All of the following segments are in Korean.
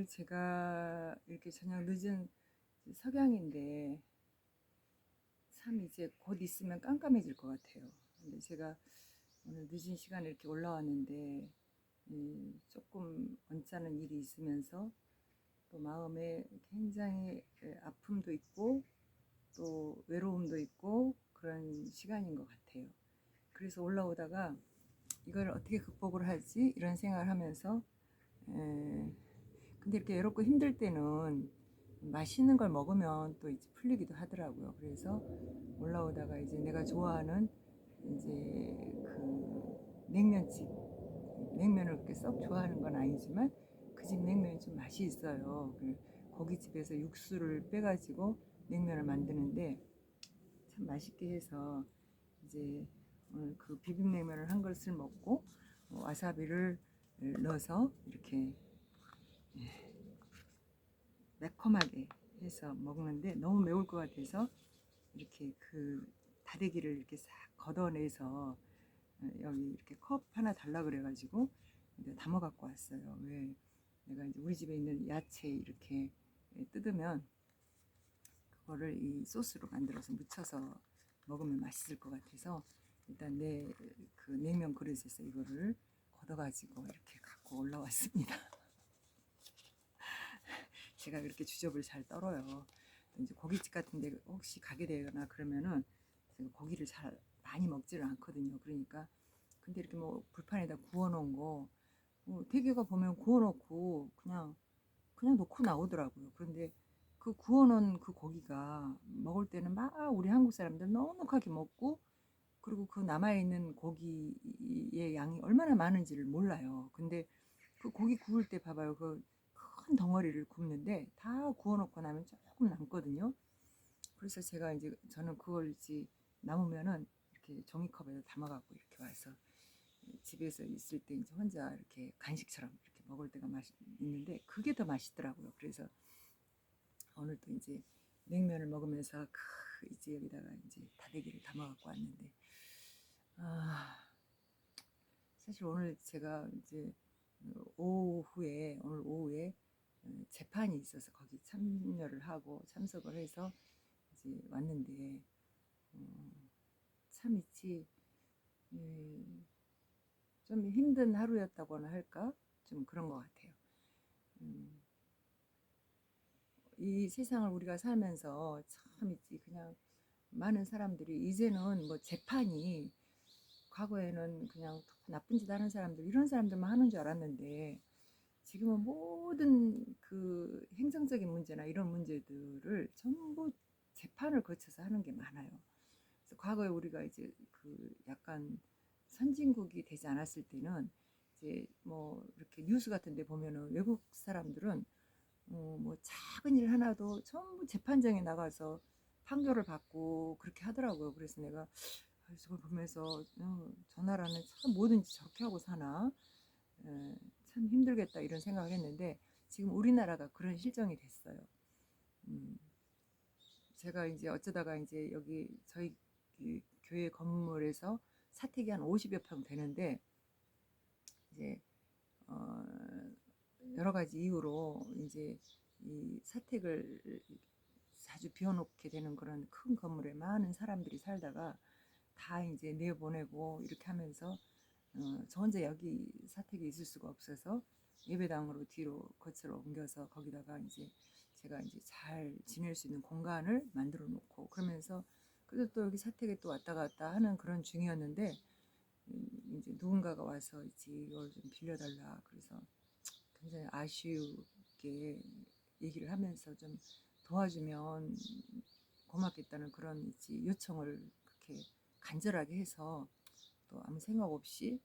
오늘 제가 이렇게 저녁 늦은 석양인데 참 이제 곧 있으면 깜깜해질 것 같아요. 근데 제가 오늘 늦은 시간에 이렇게 올라왔는데 조금 언짢은 일이 있으면서 또 마음에 굉장히 아픔도 있고 또 외로움도 있고 그런 시간인 것 같아요. 그래서 올라오다가 이걸 어떻게 극복을 하지 이런 생각을 하면서 근데 이렇게 외롭고 힘들 때는 맛있는 걸 먹으면 또 이제 풀리기도 하더라고요. 그래서 올라오다가 이제 내가 좋아하는 이제 그 냉면집, 냉면을 그렇게 썩 좋아하는 건 아니지만 그 집 냉면이 좀 맛이 있어요. 거기 집에서 육수를 빼가지고 냉면을 만드는데 참 맛있게 해서 이제 오늘 그 비빔냉면을 한 그릇을 먹고 와사비를 넣어서 이렇게 매콤하게 해서 먹는데 너무 매울 것 같아서 이렇게 그 다대기를 이렇게 싹 걷어내서 여기 이렇게 컵 하나 달라 그래가지고 이제 담아 갖고 왔어요. 왜 내가 이제 우리 집에 있는 야채 이렇게 뜯으면 그거를 이 소스로 만들어서 묻혀서 먹으면 맛있을 것 같아서 일단 내 그 냉면 그릇에서 이거를 걷어가지고 이렇게 갖고 올라왔습니다. 제가 그렇게 주접을 잘 떨어요. 이제 고깃집 같은데 혹시 가게 되거나 그러면은 제가 고기를 잘 많이 먹지를 않거든요. 그러니까 근데 이렇게 뭐 불판에다 구워놓은 거 대개가 보면 구워놓고 그냥 놓고 나오더라고요. 그런데 그 구워놓은 그 고기가 먹을 때는 막 우리 한국 사람들 넉넉하게 먹고 그리고 그 남아있는 고기의 양이 얼마나 많은지를 몰라요. 근데 그 고기 구울 때 봐봐요. 그 큰 덩어리를 굽는데 다 구워놓고 나면 조금 남거든요. 그래서 제가 이제 저는 그걸 이제 남으면은 이렇게 종이컵에다 담아갖고 이렇게 와서 집에서 있을 때 이제 혼자 이렇게 간식처럼 이렇게 먹을 때가 있는데 그게 더 맛있더라고요. 그래서 오늘 또 이제 냉면을 먹으면서 이제 여기다가 이제 다대기를 담아갖고 왔는데 사실 오늘 제가 이제 오늘 오후에 재판이 있어서 거기 참여를 하고 참석을 해서 이제 왔는데 참 있지 좀 힘든 하루였다고나 할까 좀 그런 것 같아요. 이 세상을 우리가 살면서 참 있지 그냥 많은 사람들이 이제는 뭐 재판이 과거에는 그냥 나쁜 짓 하는 사람들 이런 사람들만 하는 줄 알았는데 지금은 모든 그 행정적인 문제나 이런 문제들을 전부 재판을 거쳐서 하는 게 많아요. 그래서 과거에 우리가 이제 그 약간 선진국이 되지 않았을 때는 이제 뭐 이렇게 뉴스 같은 데 보면은 외국 사람들은 뭐 작은 일 하나도 전부 재판장에 나가서 판결을 받고 그렇게 하더라고요. 그래서 내가 저걸 보면서 저 나라는 참 뭐든지 저렇게 하고 사나 참 힘들겠다 이런 생각을 했는데 지금 우리나라가 그런 실정이 됐어요. 음, 제가 이제 어쩌다가 이제 여기 저희 그 교회 건물에서 사택이 한 50여 평 되는데 이제 어, 여러 가지 이유로 이제 이 사택을 자주 비워놓게 되는 그런 큰 건물에 많은 사람들이 살다가 다 이제 내보내고 이렇게 하면서 저 혼자 여기 사택에 있을 수가 없어서 예배당으로 뒤로 거처로 옮겨서 거기다가 이제 제가 이제 잘 지낼 수 있는 공간을 만들어 놓고 그러면서 그래도 또 여기 사택에 또 왔다 갔다 하는 그런 중이었는데 이제 누군가가 와서 이제 이걸 좀 빌려달라 그래서 굉장히 아쉬우게 얘기를 하면서 좀 도와주면 고맙겠다는 그런 이제 요청을 그렇게 간절하게 해서 또 아무 생각 없이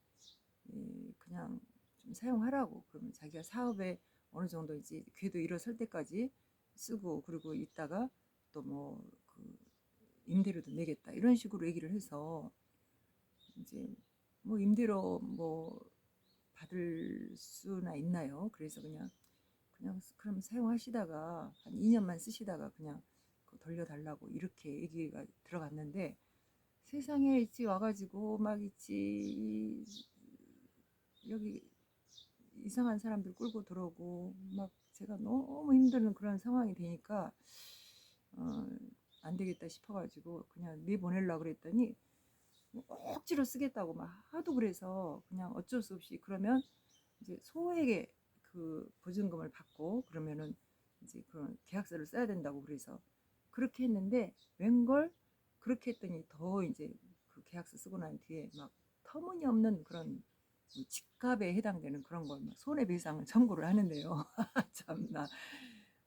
그냥 좀 사용하라고 그러면 자기가 사업에 어느 정도 이제 궤도 일어설 때까지 쓰고 그리고 있다가 또 뭐 그 임대료도 내겠다 이런 식으로 얘기를 해서 이제 뭐 임대료 뭐 받을 수나 있나요? 그래서 그냥 그럼 사용하시다가 한 2년만 쓰시다가 그냥 돌려달라고 이렇게 얘기가 들어갔는데 세상에 있지 와가지고 막 있지 여기 이상한 사람들 끌고 들어오고 막 제가 너무 힘든 그런 상황이 되니까 어, 안 되겠다 싶어가지고 그냥 내보내려고 그랬더니 뭐 억지로 쓰겠다고 막 하도 그래서 그냥 어쩔 수 없이 그러면 이제 소액의 그 보증금을 받고 그러면은 이제 그런 계약서를 써야 된다고 그래서 그렇게 했는데 웬걸 그렇게 했더니 더 이제 그 계약서 쓰고 난 뒤에 막 터무니없는 그런 뭐 집값에 해당되는 그런 걸 막 손해배상을 청구를 하는데요. 참나.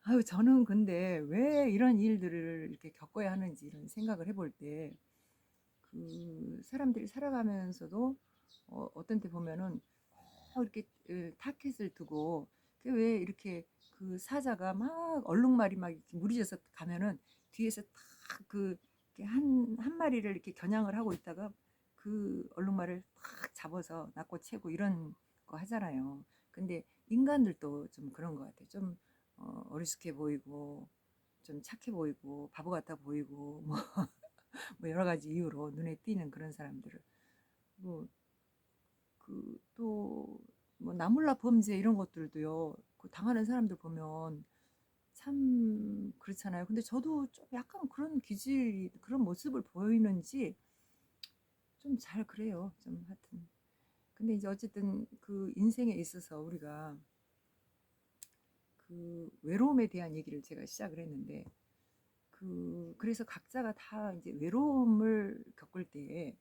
아유, 저는 근데 왜 이런 일들을 이렇게 겪어야 하는지 이런 생각을 해볼 때 그 사람들이 살아가면서도 어떤 때 보면은 이렇게 타켓을 두고 그 왜 이렇게 그 사자가 막 얼룩말이 막 이렇게 무리져서 가면은 뒤에서 탁그 한 마리를 이렇게 겨냥을 하고 있다가 그 얼룩말을 탁 잡아서 낚고 채고 이런 거 하잖아요. 근데 인간들도 좀 그런 것 같아요. 좀 어리숙해 보이고 좀 착해 보이고 바보 같아 보이고 뭐 여러 가지 이유로 눈에 띄는 그런 사람들을 뭐 그 또 뭐 나몰라 범죄 이런 것들도요. 그 당하는 사람들 보면 참 그렇잖아요. 근데 저도 좀 약간 그런 기질 그런 모습을 보이는지 좀 잘 그래요. 좀 하여튼. 근데 이제 어쨌든 그 인생에 있어서 우리가 그 외로움에 대한 얘기를 제가 시작을 했는데 그래서 각자가 다 이제 외로움을 겪을 때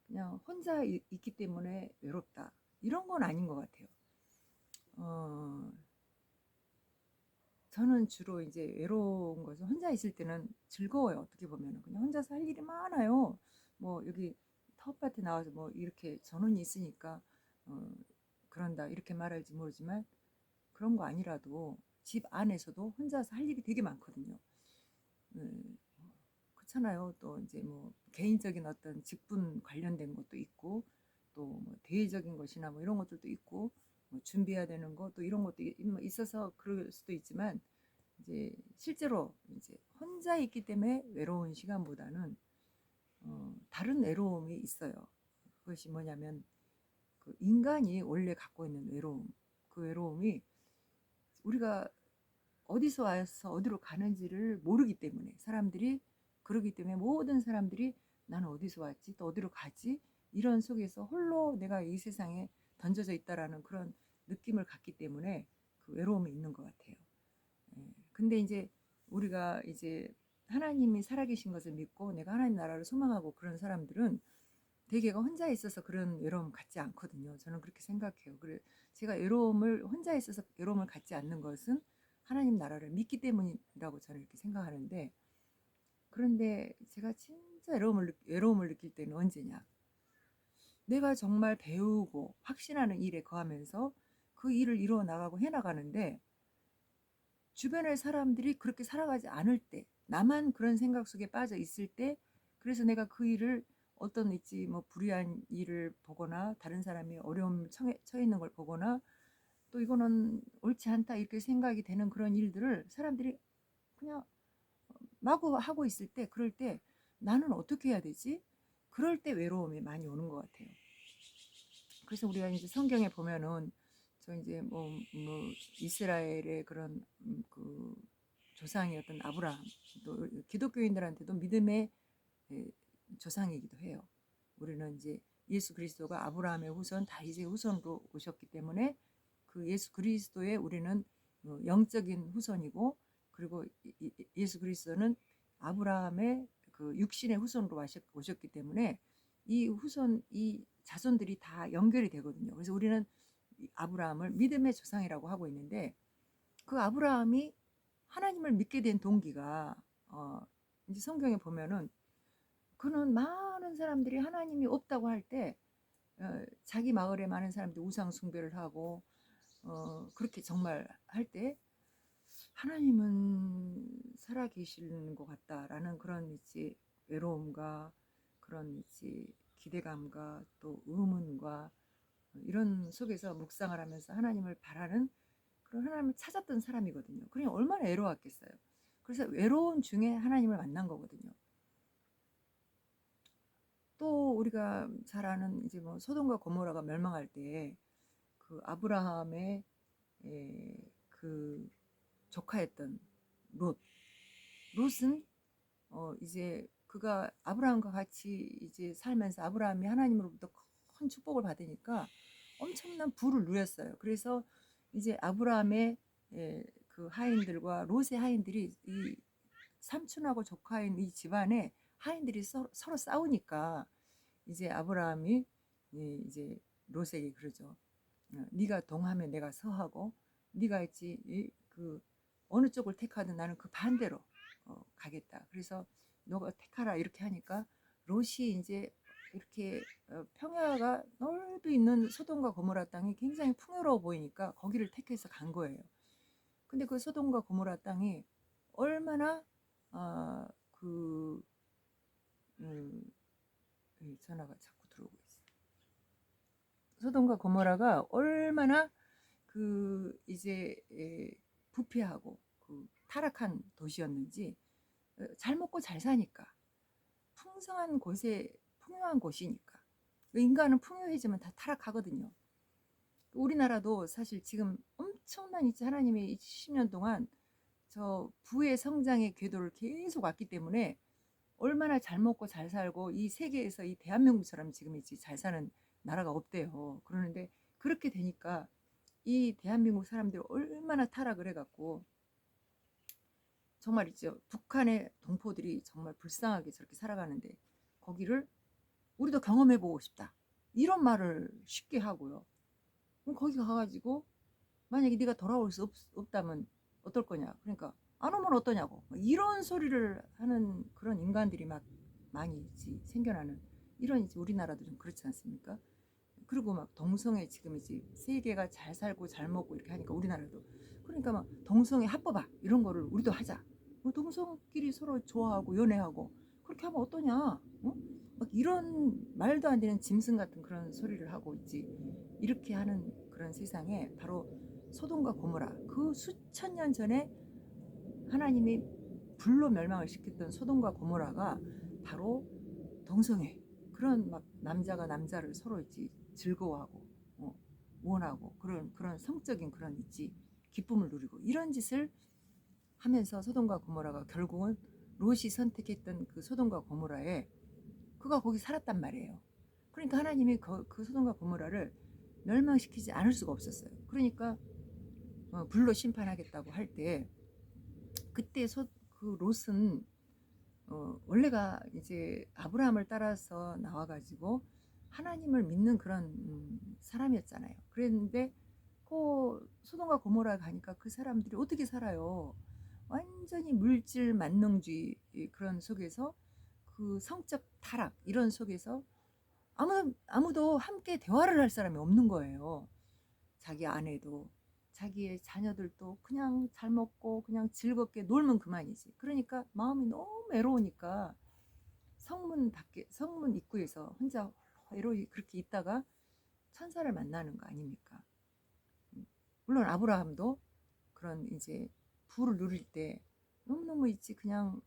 그냥 혼자 있기 때문에 외롭다. 이런 건 아닌 것 같아요. 어, 저는 주로 이제 외로운 것은 혼자 있을 때는 즐거워요. 어떻게 보면은 그냥 혼자서 할 일이 많아요. 뭐 여기 텃밭에 나와서 뭐 이렇게 전원이 있으니까 어, 그런다 이렇게 말할지 모르지만 그런 거 아니라도 집 안에서도 혼자서 할 일이 되게 많거든요. 음, 그렇잖아요. 또 이제 뭐 개인적인 어떤 직분 관련된 것도 있고 또 뭐 대외적인 것이나 뭐 이런 것들도 있고 뭐 준비해야 되는 거 또 이런 것도 뭐 있어서 그럴 수도 있지만 이제 실제로 이제 혼자 있기 때문에 외로운 시간보다는 다른 외로움이 있어요. 그것이 뭐냐면 그 인간이 원래 갖고 있는 외로움, 그 외로움이 우리가 어디서 와서 어디로 가는지를 모르기 때문에 사람들이 그러기 때문에 모든 사람들이 나는 어디서 왔지 또 어디로 가지 이런 속에서 홀로 내가 이 세상에 던져져 있다라는 그런 느낌을 갖기 때문에 그 외로움이 있는 것 같아요. 근데 이제 우리가 이제 하나님이 살아계신 것을 믿고 내가 하나님 나라를 소망하고 그런 사람들은 대개가 혼자 있어서 그런 외로움 갖지 않거든요. 저는 그렇게 생각해요. 그래 제가 외로움을 혼자 있어서 외로움을 갖지 않는 것은 하나님 나라를 믿기 때문이라고 저는 이렇게 생각하는데 그런데 제가 진짜 외로움을 느낄 때는 언제냐? 내가 정말 배우고 확신하는 일에 거하면서 그 일을 이루어 나가고 해 나가는데 주변의 사람들이 그렇게 살아가지 않을 때, 나만 그런 생각 속에 빠져 있을 때, 그래서 내가 그 일을 어떤 있지 뭐 불의한 일을 보거나 다른 사람이 어려움 처해 있는 걸 보거나 또 이거는 옳지 않다 이렇게 생각이 되는 그런 일들을 사람들이 그냥 마구 하고 있을 때, 그럴 때 나는 어떻게 해야 되지? 그럴 때 외로움이 많이 오는 것 같아요. 그래서 우리가 이제 성경에 보면은 저 이제 뭐 이스라엘의 그런 그 조상이었던 아브라함 또 기독교인들한테도 믿음의 조상이기도 해요. 우리는 이제 예수 그리스도가 아브라함의 후손 다윗의 후손으로 오셨기 때문에 그 예수 그리스도의 우리는 영적인 후손이고 그리고 예수 그리스도는 아브라함의 그 육신의 후손으로 오셨기 때문에 이 후손 이 자손들이 다 연결이 되거든요. 그래서 우리는 아브라함을 믿음의 조상이라고 하고 있는데 그 아브라함이 하나님을 믿게 된 동기가 이제 성경에 보면은 그는 많은 사람들이 하나님이 없다고 할 때 자기 마을에 많은 사람들이 우상 숭배를 하고 그렇게 정말 할 때 하나님은 살아계시는 것 같다라는 그런 이제 외로움과 그런 이제 기대감과 또 의문과 이런 속에서 묵상을 하면서 하나님을 바라는 그런 하나님을 찾았던 사람이거든요. 그러니 얼마나 외로웠겠어요. 그래서 외로운 중에 하나님을 만난 거거든요. 또 우리가 잘 아는 이제 뭐 소돔과 고모라가 멸망할 때 그 아브라함의 그 조카였던 롯. 롯은 이제 그가 아브라함과 같이 이제 살면서 아브라함이 하나님으로부터 큰 축복을 받으니까 엄청난 부를 누렸어요. 그래서 이제 아브라함의 그 하인들과 롯의 하인들이 이 삼촌하고 조카인 이 집안에 하인들이 서로 싸우니까 이제 아브라함이 이제 롯에게 그러죠. 네가 동하면 내가 서하고 네가 있지 그 어느 쪽을 택하든 나는 그 반대로 가겠다. 그래서 너가 택하라 이렇게 하니까 롯이 이제 이렇게 평야가 넓이 있는 소돔과 고모라 땅이 굉장히 풍요로워 보이니까 거기를 택해서 간 거예요. 근데 그 소돔과 고모라 땅이 얼마나 그 전화가 자꾸 들어오고 있어. 소돔과 고모라가 얼마나 그 이제 부패하고 그 타락한 도시였는지 잘 먹고 잘 사니까 풍성한 곳에 풍요한 곳이니까 인간은 풍요해지면 다 타락하거든요. 우리나라도 사실 지금 엄청난 이제 하나님의 70년 동안 저 부의 성장의 궤도를 계속 왔기 때문에 얼마나 잘 먹고 잘 살고 이 세계에서 이 대한민국처럼 지금 이제 잘 사는 나라가 없대요. 그러는데 그렇게 되니까 이 대한민국 사람들이 얼마나 타락을 해갖고 정말 있죠. 북한의 동포들이 정말 불쌍하게 저렇게 살아가는데 거기를 우리도 경험해보고 싶다. 이런 말을 쉽게 하고요. 그럼 거기 가가지고 만약에 네가 돌아올 수 없다면 어떨 거냐. 그러니까 안 오면 어떠냐고. 이런 소리를 하는 그런 인간들이 막 많이 있지 생겨나는 이런 이제 우리나라도 좀 그렇지 않습니까? 그리고 막 동성애 지금 이제 세계가 잘 살고 잘 먹고 이렇게 하니까 우리나라도 그러니까 막 동성애 합법화 이런 거를 우리도 하자. 동성끼리 서로 좋아하고 연애하고 그렇게 하면 어떠냐? 막 이런 말도 안 되는 짐승 같은 그런 소리를 하고 있지. 이렇게 하는 그런 세상에 바로 소돔과 고모라 그 수천 년 전에 하나님이 불로 멸망을 시켰던 소돔과 고모라가 바로 동성애 그런 막 남자가 남자를 서로 있지 즐거워하고 원하고 그런 성적인 그런 있지 기쁨을 누리고 이런 짓을 하면서 소돔과 고모라가 결국은 롯이 선택했던 그 소돔과 고모라에 그가 거기 살았단 말이에요. 그러니까 하나님이 그 소돔과 고모라를 멸망시키지 않을 수가 없었어요. 그러니까 불로 심판하겠다고 할 때 그때 그 롯은 원래가 이제 아브라함을 따라서 나와가지고 하나님을 믿는 그런 사람이었잖아요. 그랬는데 그 소돔과 고모라 가니까 그 사람들이 어떻게 살아요? 완전히 물질 만능주의 그런 속에서 그 성적 타락 이런 속에서 아무도 함께 대화를 할 사람이 없는 거예요. 자기 아내도 자기의 자녀들도 그냥 잘 먹고 그냥 즐겁게 놀면 그만이지. 그러니까 마음이 너무 외로우니까 성문 입구에서 혼자 외로이 그렇게 있다가 천사를 만나는 거 아닙니까? 물론 아브라함도 그런 이제 부를 누릴 때 너무너무 있지 그냥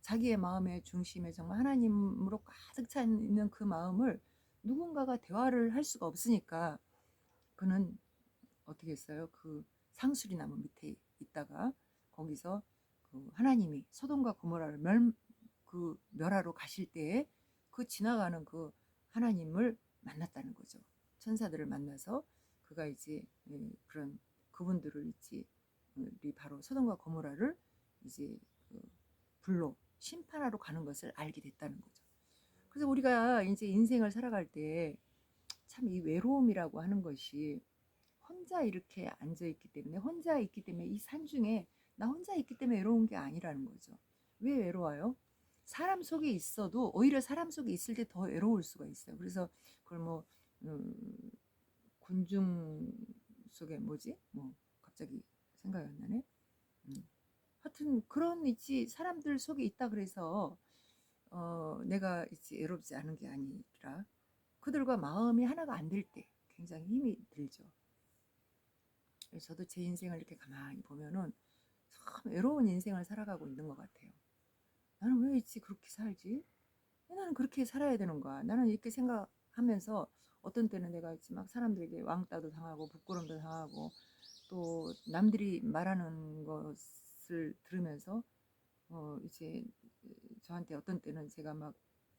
자기의 마음의 중심에 정말 하나님으로 가득 차 있는 그 마음을 누군가가 대화를 할 수가 없으니까 그는 어떻게 했어요? 그 상수리 나무 밑에 있다가 거기서 그 하나님이 소돔과 고모라를 멸하러 가실 때에 그 지나가는 그 하나님을 만났다는 거죠. 천사들을 만나서 그가 이제 그런 그분들을 있지 바로 소돔과 고모라를 이제 그 불로 심판하러 가는 것을 알게 됐다는 거죠. 그래서 우리가 이제 인생을 살아갈 때 참 이 외로움이라고 하는 것이 혼자 이렇게 앉아 있기 때문에 혼자 있기 때문에 이 산중에 나 혼자 있기 때문에 외로운 게 아니라는 거죠. 왜 외로워요? 사람 속에 있어도 오히려 사람 속에 있을 때 더 외로울 수가 있어요. 그래서 그걸 뭐 군중 속에 뭐지? 뭐 갑자기 생각이 안 나네. 하여튼 그런 있지 사람들 속에 있다 그래서 내가 있지 외롭지 않은 게 아니라 그들과 마음이 하나가 안 될 때 굉장히 힘이 들죠. 저도 제 인생을 이렇게 가만히 보면은 참 외로운 인생을 살아가고 있는 것 같아요. 나는 왜 있지 그렇게 살지? 왜 나는 그렇게 살아야 되는 거야? 나는 이렇게 생각 하면서 어떤 때는 내가 이제 막 사람들에게 왕따도 당하고 부끄럼도 당하고 또 남들이 말하는 것을 들으면서 이제 저한테 어떤 때는 제가 막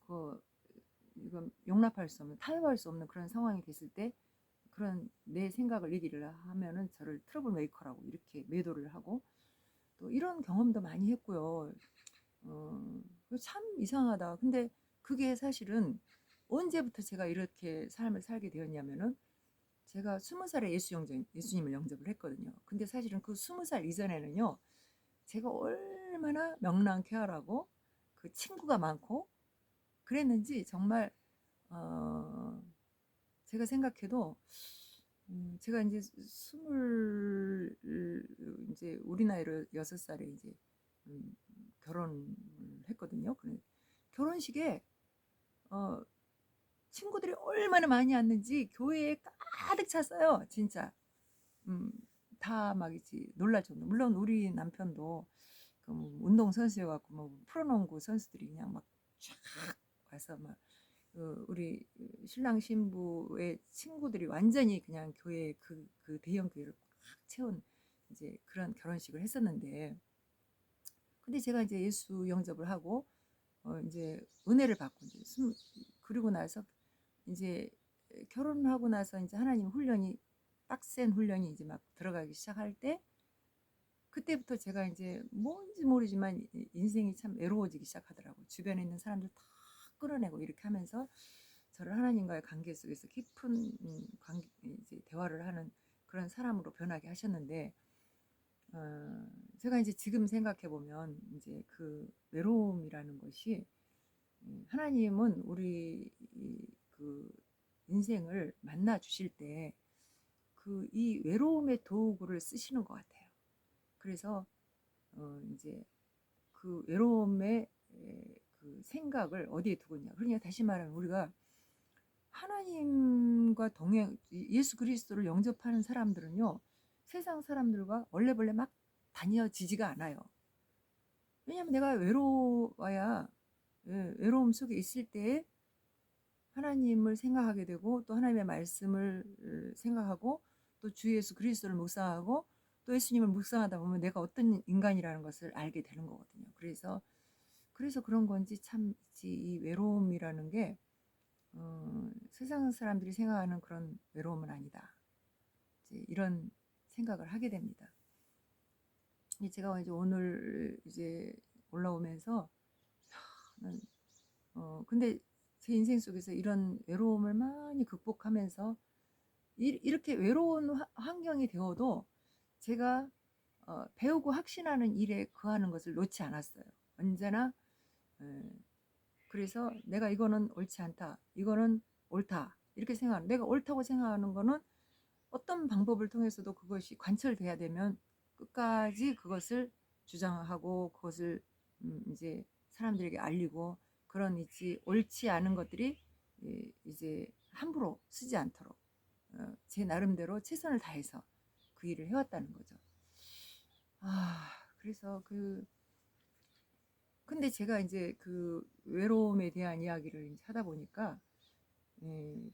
그 이건 용납할 수 없는 타협할 수 없는 그런 상황이 됐을 때 그런 내 생각을 얘기를 하면은 저를 트러블 메이커라고 이렇게 매도를 하고 또 이런 경험도 많이 했고요. 참 이상하다. 근데 그게 사실은 언제부터 제가 이렇게 삶을 살게 되었냐면은 제가 20살에 예수님을 영접을 했거든요. 근데 사실은 그 20살 이전에는요, 제가 얼마나 명랑쾌활하고 그 친구가 많고 그랬는지 정말 어, 제가 생각해도 제가 이제 이제 우리 나이로 6살에 이제 음, 결혼을 했거든요. 결혼식에 어, 친구들이 얼마나 많이 왔는지 교회에 가득 찼어요. 진짜. 음, 다 막 이제 놀랄 정도. 물론 우리 남편도 그뭐 운동 선수여갖고 뭐 프로농구 선수들이 그냥 막 쫙 와서 막 우리 신랑 신부의 친구들이 완전히 그냥 교회 그 대형 교회를 꽉 채운 이제 그런 결혼식을 했었는데 근데 제가 이제 예수 영접을 하고 이제 은혜를 받고 이제 그리고 나서 이제 결혼하고 나서 이제 하나님 훈련이 빡센 훈련이 이제 막 들어가기 시작할 때 그때부터 제가 이제 뭔지 모르지만 인생이 참 외로워지기 시작하더라고요. 주변에 있는 사람들 다 끌어내고 이렇게 하면서 저를 하나님과의 관계 속에서 깊은 관계, 이제 대화를 하는 그런 사람으로 변하게 하셨는데 제가 이제 지금 생각해 보면 이제 그 외로움이라는 것이 하나님은 우리 그 인생을 만나 주실 때 그 이 외로움의 도구를 쓰시는 것 같아요. 그래서 이제 그 외로움의 그 생각을 어디에 두고 있냐. 그러니까 다시 말하면 우리가 하나님과 동행, 예수 그리스도를 영접하는 사람들은요, 세상 사람들과 얼레벌레 막 다녀지지가 않아요. 왜냐하면 내가 외로워야, 외로움 속에 있을 때 하나님을 생각하게 되고, 또 하나님의 말씀을 생각하고, 또 주 예수 그리스도를 묵상하고, 또 예수님을 묵상하다 보면 내가 어떤 인간이라는 것을 알게 되는 거거든요. 그래서 그런 건지 참, 이 외로움이라는 게, 세상 사람들이 생각하는 그런 외로움은 아니다. 이제 이런 생각을 하게 됩니다. 제가 이제 오늘 이제 올라오면서 근데 제 인생 속에서 이런 외로움을 많이 극복하면서 이렇게 외로운 환경이 되어도 제가 배우고 확신하는 일에 거하는 것을 놓지 않았어요. 언제나 그래서 내가 이거는 옳지 않다. 이거는 옳다. 이렇게 생각하는 내가 옳다고 생각하는 거는 어떤 방법을 통해서도 그것이 관철돼야 되면 끝까지 그것을 주장하고 그것을 이제 사람들에게 알리고 그런 있지 옳지 않은 것들이 이제 함부로 쓰지 않도록 제 나름대로 최선을 다해서 그 일을 해왔다는 거죠. 그래서 근데 제가 이제 그 외로움에 대한 이야기를 하다 보니까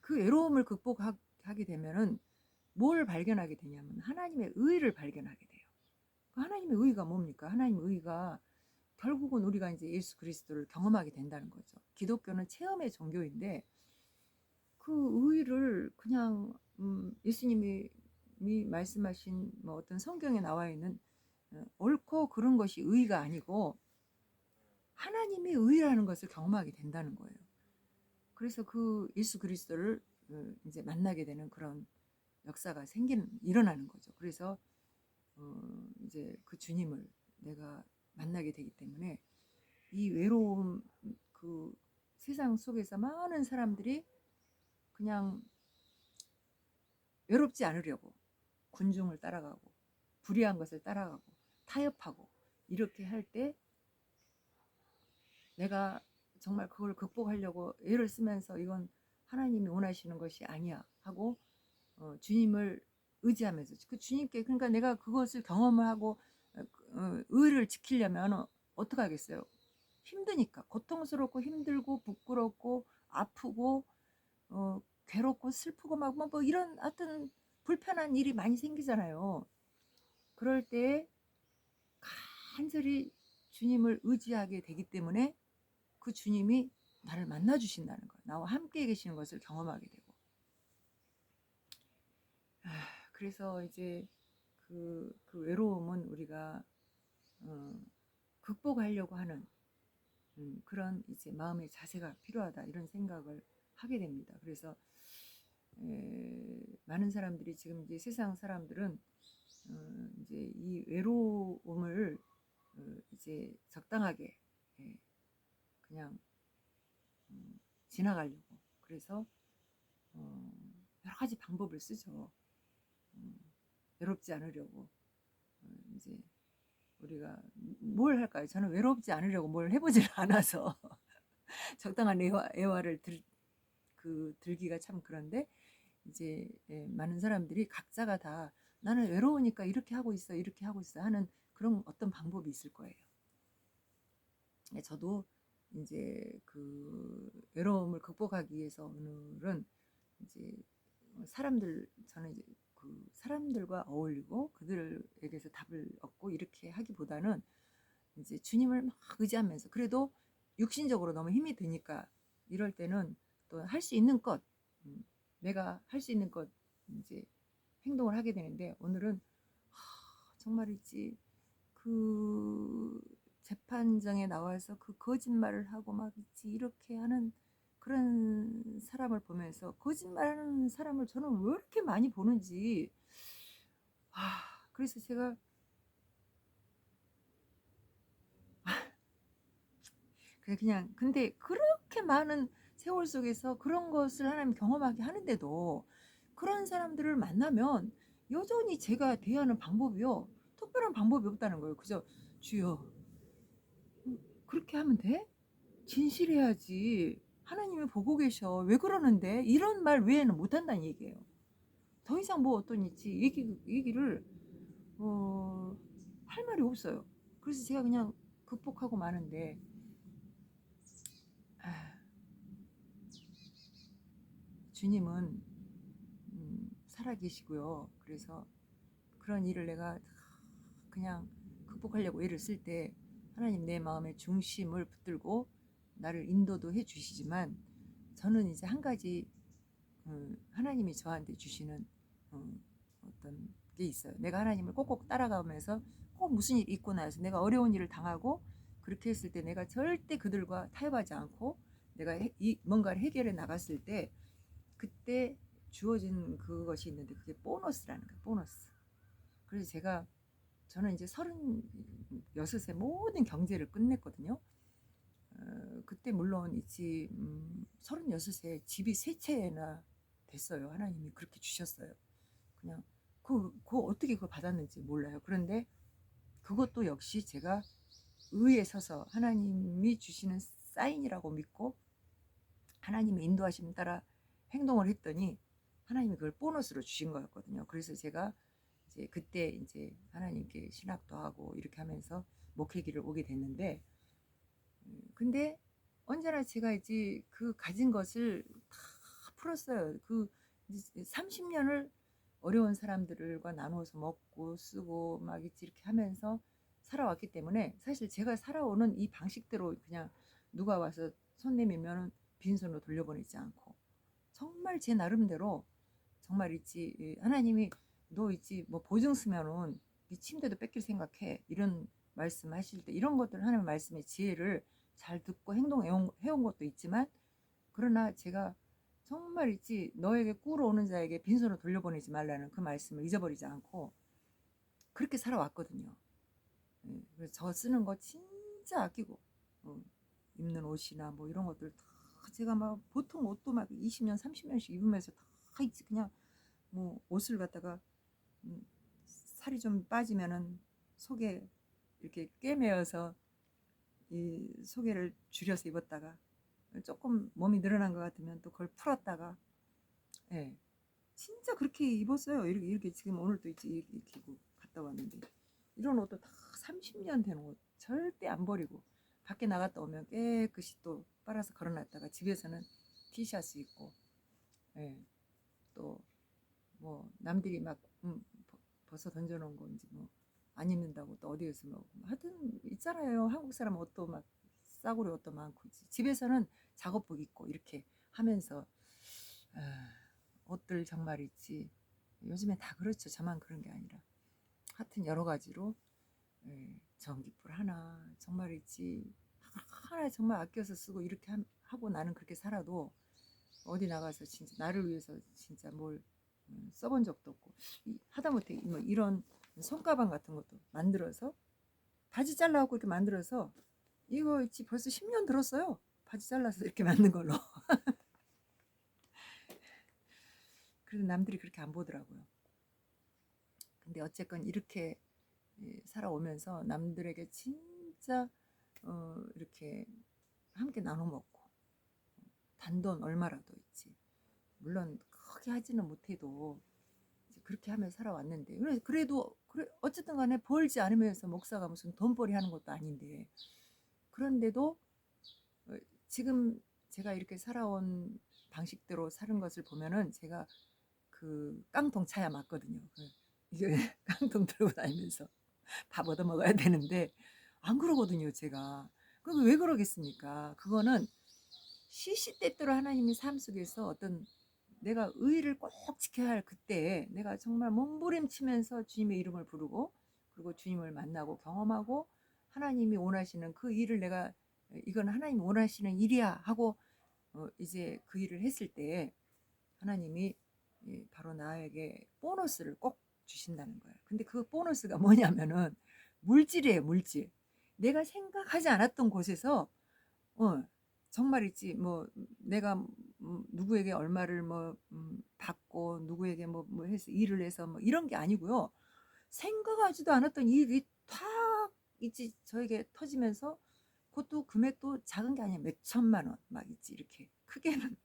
그 외로움을 극복하게 되면은 뭘 발견하게 되냐면 하나님의 의를 발견하게 돼요. 그 하나님의 의가 뭡니까? 하나님의 의가 결국은 우리가 이제 예수 그리스도를 경험하게 된다는 거죠. 기독교는 체험의 종교인데 그 의를 그냥 예수님이 말씀하신 뭐 어떤 성경에 나와 있는 옳고 그른 것이 의가 아니고 하나님의 의라는 것을 경험하게 된다는 거예요. 그래서 그 예수 그리스도를 이제 만나게 되는 그런 역사가 일어나는 거죠. 그래서 이제 그 주님을 내가 만나게 되기 때문에 이 외로움 그 세상 속에서 많은 사람들이 그냥 외롭지 않으려고 군중을 따라가고 불의한 것을 따라가고 타협하고 이렇게 할 때 내가 정말 그걸 극복하려고 애를 쓰면서 이건 하나님이 원하시는 것이 아니야 하고 주님을 의지하면서 그 주님께 그러니까 내가 그것을 경험을 하고 의를 지키려면 어떻게 하겠어요? 힘드니까 고통스럽고 힘들고 부끄럽고 아프고 괴롭고 슬프고 막 뭐 이런 하여튼 불편한 일이 많이 생기잖아요. 그럴 때 간절히 주님을 의지하게 되기 때문에 그 주님이 나를 만나 주신다는 거예요. 나와 함께 계시는 것을 경험하게 되고. 그래서 이제 그 외로움은 우리가 극복하려고 하는 그런 이제 마음의 자세가 필요하다 이런 생각을 하게 됩니다. 그래서 많은 사람들이 지금 이제 세상 사람들은 이제 이 외로움을 이제 적당하게 그냥 지나가려고 그래서 여러 가지 방법을 쓰죠. 외롭지 않으려고 이제 우리가 뭘 할까요? 저는 외롭지 않으려고 뭘 해보질 않아서 적당한 애화를 들기가 참 그런데 이제 많은 사람들이 각자가 다 나는 외로우니까 이렇게 하고 있어 이렇게 하고 있어 하는 그런 어떤 방법이 있을 거예요. 저도 이제 그 외로움을 극복하기 위해서 오늘은 이제 저는 이제 그 사람들과 어울리고 그들에게서 답을 얻고 이렇게 하기보다는 이제 주님을 막 의지하면서 그래도 육신적으로 너무 힘이 드니까 이럴 때는 또 할 수 있는 것 내가 할 수 있는 것 이제 행동을 하게 되는데 오늘은 정말 있지 그 재판장에 나와서 그 거짓말을 하고 막 있지 이렇게 하는 그런 사람을 보면서 거짓말하는 사람을 저는 왜 이렇게 많이 보는지 그래서 제가 그냥 근데 그렇게 많은 세월 속에서 그런 것을 하나님 경험하게 하는데도 그런 사람들을 만나면 여전히 제가 대하는 방법이요 특별한 방법이 없다는 거예요. 그저 주여 그렇게 하면 돼? 진실해야지. 하나님이 보고 계셔. 왜 그러는데? 이런 말 외에는 못한다는 얘기예요. 더 이상 뭐 어떤 있지 얘기를 할 말이 없어요. 그래서 제가 그냥 극복하고 마는데 주님은 살아계시고요. 그래서 그런 일을 내가 그냥 극복하려고 애를 쓸 때 하나님 내 마음의 중심을 붙들고 나를 인도도 해 주시지만 저는 이제 한 가지 하나님이 저한테 주시는 어떤 게 있어요. 내가 하나님을 꼭꼭 따라가면서 꼭 무슨 일이 있고 나서 내가 어려운 일을 당하고 그렇게 했을 때 내가 절대 그들과 타협하지 않고 내가 뭔가를 해결해 나갔을 때 그때 주어진 그것이 있는데 그게 보너스라는 거예요. 보너스. 그래서 저는 이제 36세 모든 경제를 끝냈거든요. 그때 물론 있지 36세 집이 3채나 됐어요. 하나님이 그렇게 주셨어요. 그냥 그 어떻게 그걸 받았는지 몰라요. 그런데 그것도 역시 제가 의에 서서 하나님이 주시는 사인이라고 믿고 하나님의 인도하심 따라 행동을 했더니 하나님이 그걸 보너스로 주신 거였거든요. 그래서 제가 이제 그때 이제 하나님께 신학도 하고 이렇게 하면서 목회기를 오게 됐는데 근데 언제나 제가 이제 그 가진 것을 다 풀었어요. 그 30년을 어려운 사람들과 나누어서 먹고 쓰고 막 이렇게 하면서 살아왔기 때문에 사실 제가 살아오는 이 방식대로 그냥 누가 와서 손 내밀면 빈손으로 돌려보내지 않고 정말 제 나름대로 정말 있지 하나님이 너 있지 뭐 보증 쓰면은 네 침대도 뺏길 생각해 이런 말씀하실 때 이런 것들 하나님 말씀의 지혜를 잘 듣고 행동해온 것도 있지만 그러나 제가 정말 있지 너에게 꾸러 오는 자에게 빈손으로 돌려보내지 말라는 그 말씀을 잊어버리지 않고 그렇게 살아왔거든요. 그래서 저 쓰는 거 진짜 아끼고 입는 옷이나 뭐 이런 것들 다 제가 막 보통 옷도 막 20년 30년씩 입으면서 다 있지 그냥 뭐 옷을 갖다가 살이 좀 빠지면은 속에 이렇게 꿰매어서 이 속에를 줄여서 입었다가 조금 몸이 늘어난 것 같으면 또 그걸 풀었다가 예 진짜 그렇게 입었어요. 이렇게 지금 오늘도 있지 이렇게 입고 갔다 왔는데 이런 옷도 다 30년 된 옷 절대 안 버리고 밖에 나갔다 오면 깨끗이 또 빨아서 걸어놨다가 집에서는 티셔츠 입고 예, 또 뭐 남들이 막 벗어 던져놓은 건지 뭐 안 입는다고 또 어디에서 뭐 하여튼 있잖아요. 한국 사람 옷도 막 싸구려 옷도 많고 집에서는 작업복 입고 이렇게 하면서 아, 옷들 정말 있지. 요즘에 다 그렇죠. 저만 그런 게 아니라 하여튼 여러 가지로 예, 전기불 하나 정말 있지. 하나 정말 아껴서 쓰고 이렇게 하고 나는 그렇게 살아도 어디 나가서 진짜 나를 위해서 진짜 뭘 써본 적도 없고 하다못해 뭐 이런 손가방 같은 것도 만들어서 바지 잘라갖고 이렇게 만들어서 이거 있지 벌써 10년 들었어요. 바지 잘라서 이렇게 만든 걸로. 그래도 남들이 그렇게 안 보더라고요. 근데 어쨌건 이렇게 살아오면서 남들에게 진짜 이렇게 함께 나눠 먹고 단돈 얼마라도 있지. 물론 크게 하지는 못해도 그렇게 하면서 살아왔는데 그래도 그래 어쨌든 간에 벌지 않으면서 목사가 무슨 돈벌이 하는 것도 아닌데 그런데도 지금 제가 이렇게 살아온 방식대로 사는 것을 보면은 제가 그 깡통 차야 맞거든요. 이게 깡통 들고 다니면서 밥 얻어 먹어야 되는데 안 그러거든요, 제가. 그럼 왜 그러겠습니까? 그거는 시시때때로 하나님의 삶 속에서 어떤 내가 의의를 꼭 지켜야 할 그때에 내가 정말 몸부림치면서 주님의 이름을 부르고 그리고 주님을 만나고 경험하고 하나님이 원하시는 그 일을 내가 이건 하나님이 원하시는 일이야 하고 이제 그 일을 했을 때 하나님이 바로 나에게 보너스를 꼭 주신다는 거예요. 근데 그 보너스가 뭐냐면은 물질이에요, 물질. 내가 생각하지 않았던 곳에서 어, 정말 있지. 뭐 내가 누구에게 얼마를 뭐 받고 누구에게 뭐 해서 일을 해서 뭐 이런 게 아니고요. 생각하지도 않았던 일이 탁 있지 저에게 터지면서 그것도 금액도 작은 게 아니야. 몇 천만 원 막 있지 이렇게 크게는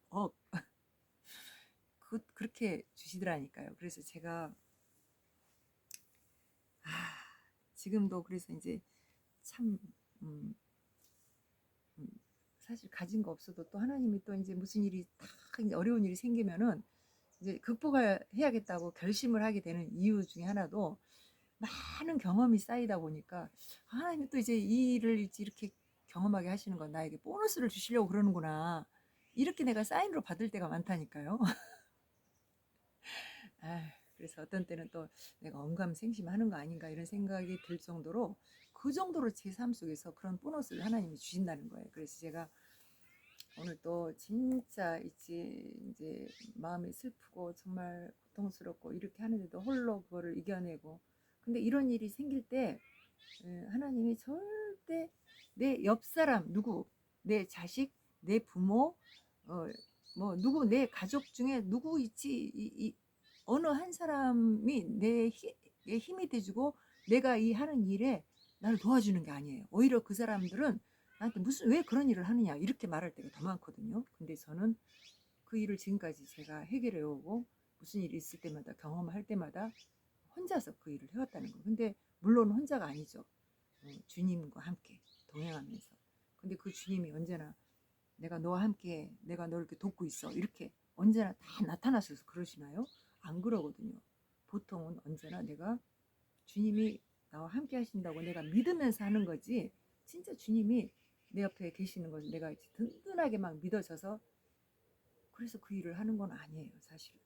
그렇게 주시더라니까요. 그래서 제가 아, 지금도 그래서 이제 참 음, 음, 사실 가진 거 없어도 또 하나님이 또 이제 무슨 일이 딱 이제 어려운 일이 생기면은 이제 극복해야겠다고 결심을 하게 되는 이유 중에 하나도 많은 경험이 쌓이다 보니까 하나님이 또 이제 이 일을 이렇게 경험하게 하시는 건 나에게 보너스를 주시려고 그러는구나. 이렇게 내가 사인으로 받을 때가 많다니까요. 아, 그래서 어떤 때는 또 내가 언감생심하는 거 아닌가 이런 생각이 들 정도로 그 정도로 제 삶 속에서 그런 보너스를 하나님이 주신다는 거예요. 그래서 제가 오늘 또 진짜 있지 이제 마음이 슬프고 정말 고통스럽고 이렇게 하는데도 홀로 그거를 이겨내고 근데 이런 일이 생길 때 하나님이 절대 내 옆 사람 누구 내 자식 내 부모 뭐 누구 내 가족 중에 누구 있지 어느 한 사람이 내 힘이 돼주고 내가 이 하는 일에 나를 도와주는 게 아니에요. 오히려 그 사람들은 나한테 무슨 왜 그런 일을 하느냐 이렇게 말할 때가 더 많거든요. 근데 저는 그 일을 지금까지 제가 해결해 오고 무슨 일이 있을 때마다 경험할 때마다 혼자서 그 일을 해왔다는 거. 근데 물론 혼자가 아니죠. 주님과 함께 동행하면서. 근데 그 주님이 언제나 내가 너와 함께 내가 너를 이렇게 돕고 있어 이렇게 언제나 다 나타나셔서 그러시나요? 안 그러거든요. 보통은 언제나 내가 주님이 나와 함께 하신다고 내가 믿으면서 하는 거지 진짜 주님이 내 옆에 계시는 걸 내가 든든하게 막 믿어져서 그래서 그 일을 하는 건 아니에요 사실은.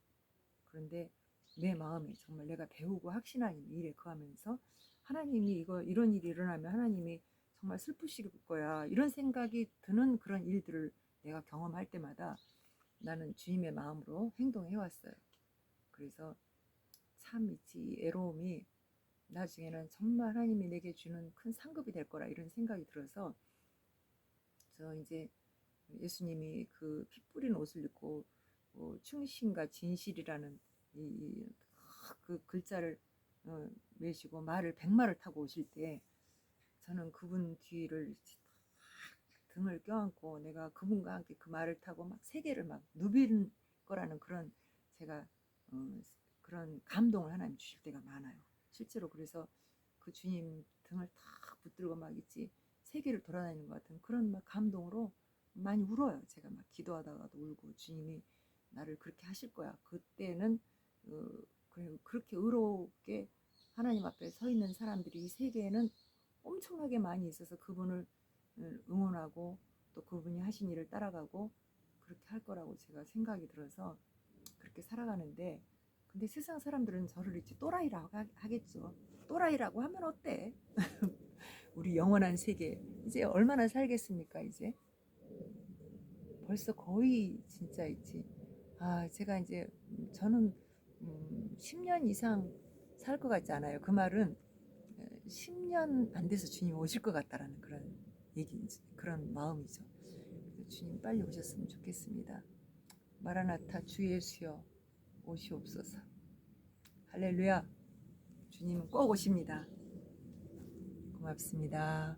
그런데 내 마음에 정말 내가 배우고 확신하는 일에 거하면서 하나님이 이런 일이 일어나면 하나님이 정말 슬프실 거야 이런 생각이 드는 그런 일들을 내가 경험할 때마다 나는 주님의 마음으로 행동해 왔어요. 그래서 참 있지 애로움이 나중에는 정말 하나님이 내게 주는 큰 상급이 될 거라 이런 생각이 들어서 저 이제 예수님이 그 피 뿌린 옷을 입고 충신과 진실이라는 그 글자를 메시고 말을 백마를 타고 오실 때 저는 그분 뒤를 등을 껴안고 내가 그분과 함께 그 말을 타고 막 세계를 막 누빌 거라는 그런 제가 그런 감동을 하나님 주실 때가 많아요. 실제로 그래서 그 주님 등을 탁 붙들고 막 있지 세계를 돌아다니는 것 같은 그런 막 감동으로 많이 울어요. 제가 막 기도하다가도 울고 주님이 나를 그렇게 하실 거야. 그때는 그렇게 의롭게 하나님 앞에 서 있는 사람들이 이 세계에는 엄청나게 많이 있어서 그분을 응원하고 또 그분이 하신 일을 따라가고 그렇게 할 거라고 제가 생각이 들어서 그렇게 살아가는데, 근데 세상 사람들은 저를 이제 또라이라고 하겠죠. 또라이라고 하면 어때? 우리 영원한 세계 이제 얼마나 살겠습니까? 이제 벌써 거의 진짜 있지. 제가 이제 저는 10년 이상 살 것 같지 않아요. 그 말은 10년 안 돼서 주님 오실 것 같다라는 그런 얘기, 그런 마음이죠. 주님 빨리 오셨으면 좋겠습니다. 마라나타 주 예수여 오시옵소서. 할렐루야. 주님은 꼭 오십니다. 고맙습니다.